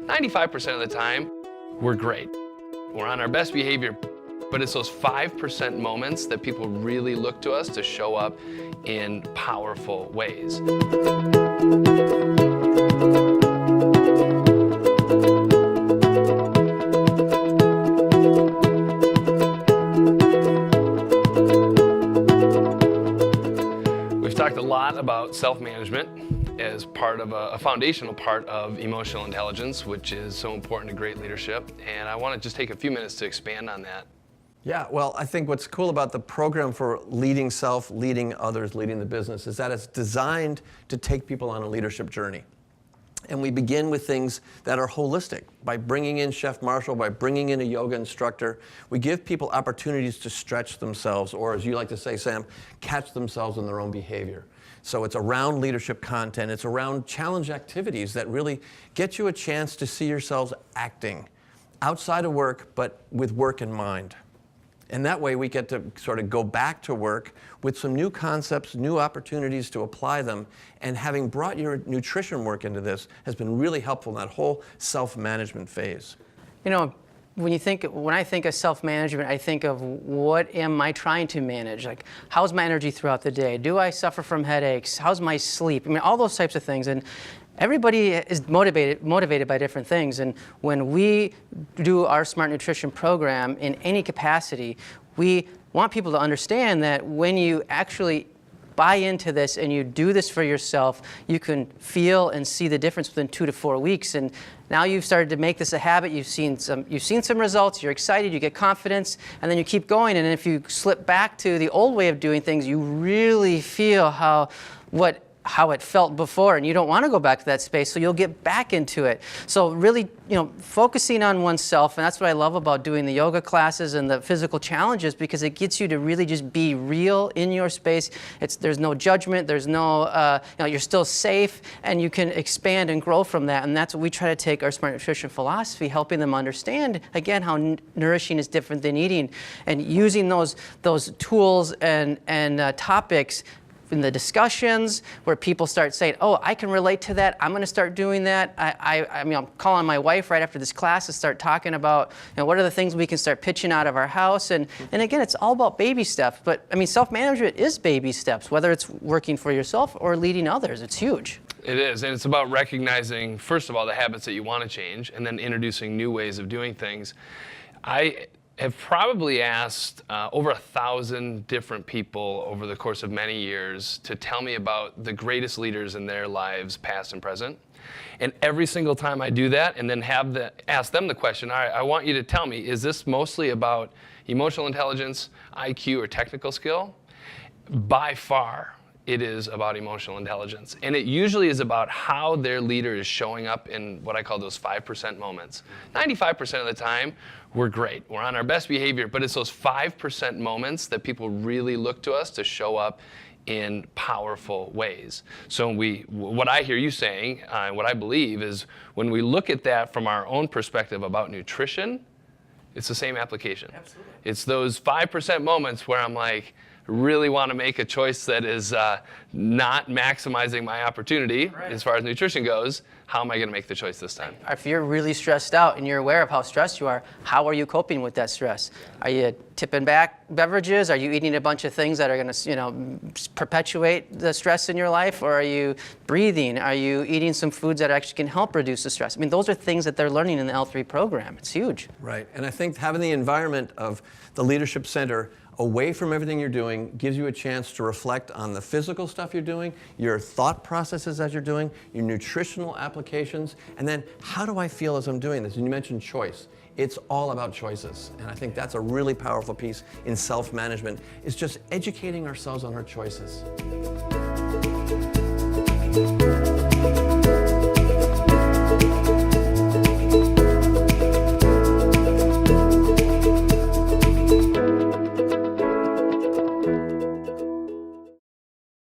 95% of the time, we're great. We're on our best behavior, but it's those 5% moments that people really look to us to show up in powerful ways. We've talked a lot about self-management as part of a foundational part of emotional intelligence, which is so important to great leadership. And I want to just take a few minutes to expand on that. Yeah, well, I think what's cool about the program for leading self, leading others, leading the business is that it's designed to take people on a leadership journey. And we begin with things that are holistic. By bringing in Chef Marshall, by bringing in a yoga instructor, we give people opportunities to stretch themselves, or as you like to say, Sam, catch themselves in their own behavior. So it's around leadership content, it's around challenge activities that really get you a chance to see yourselves acting outside of work, but with work in mind. And that way we get to sort of go back to work with some new concepts, new opportunities to apply them. And having brought your nutrition work into this has been really helpful in that whole self-management phase. You know, when I think of self-management, I think of what am I trying to manage? Like, how's my energy throughout the day? Do I suffer from headaches? How's my sleep? I mean, all those types of things. And everybody is motivated by different things. And when we do our Smart Nutrition program in any capacity, we want people to understand that when you actually buy into this and you do this for yourself, you can feel and see the difference within 2 to 4 weeks. And now you've started to make this a habit. You've seen some results. You're excited. You get confidence, and then you keep going. And if you slip back to the old way of doing things, you really feel how it felt before, and you don't want to go back to that space, so you'll get back into it. So really, focusing on oneself, and that's what I love about doing the yoga classes and the physical challenges, because it gets you to really just be real in your space. There's no judgment, there's no, you're still safe, and you can expand and grow from that. And that's what we try to take our Smart Nutrition philosophy, helping them understand, again, how nourishing is different than eating, and using those tools and topics in the discussions where people start saying, oh, I can relate to that, I'm going to start doing that. I'm calling my wife right after this class to start talking about what are the things we can start pitching out of our house. And again, it's all about baby steps. But I mean, self-management is baby steps, whether it's working for yourself or leading others. It's huge. It is, and it's about recognizing, first of all, the habits that you want to change, and then introducing new ways of doing things. I have probably asked over 1,000 different people over the course of many years to tell me about the greatest leaders in their lives, past and present. And every single time I do that and then ask them the question, all right, I want you to tell me, is this mostly about emotional intelligence, IQ, or technical skill? By far, it is about emotional intelligence. And it usually is about how their leader is showing up in what I call those 5% moments. 95% of the time, we're great. We're on our best behavior, but it's those 5% moments that people really look to us to show up in powerful ways. So what I hear you saying, what I believe is when we look at that from our own perspective about nutrition, it's the same application. Absolutely. It's those 5% moments where I'm like, really want to make a choice that is not maximizing my opportunity as far as nutrition goes. How am I going to make the choice this time? If you're really stressed out and you're aware of how stressed you are, how are you coping with that stress? Are you tipping back beverages? Are you eating a bunch of things that are going to, perpetuate the stress in your life? Or are you breathing? Are you eating some foods that actually can help reduce the stress? I mean, those are things that they're learning in the L3 program. It's huge. Right, and I think having the environment of the Leadership Center away from everything you're doing gives you a chance to reflect on the physical stuff you're doing, your thought processes as you're doing, your nutritional applications, and then how do I feel as I'm doing this? And you mentioned choice. It's all about choices, and I think that's a really powerful piece in self-management, is just educating ourselves on our choices.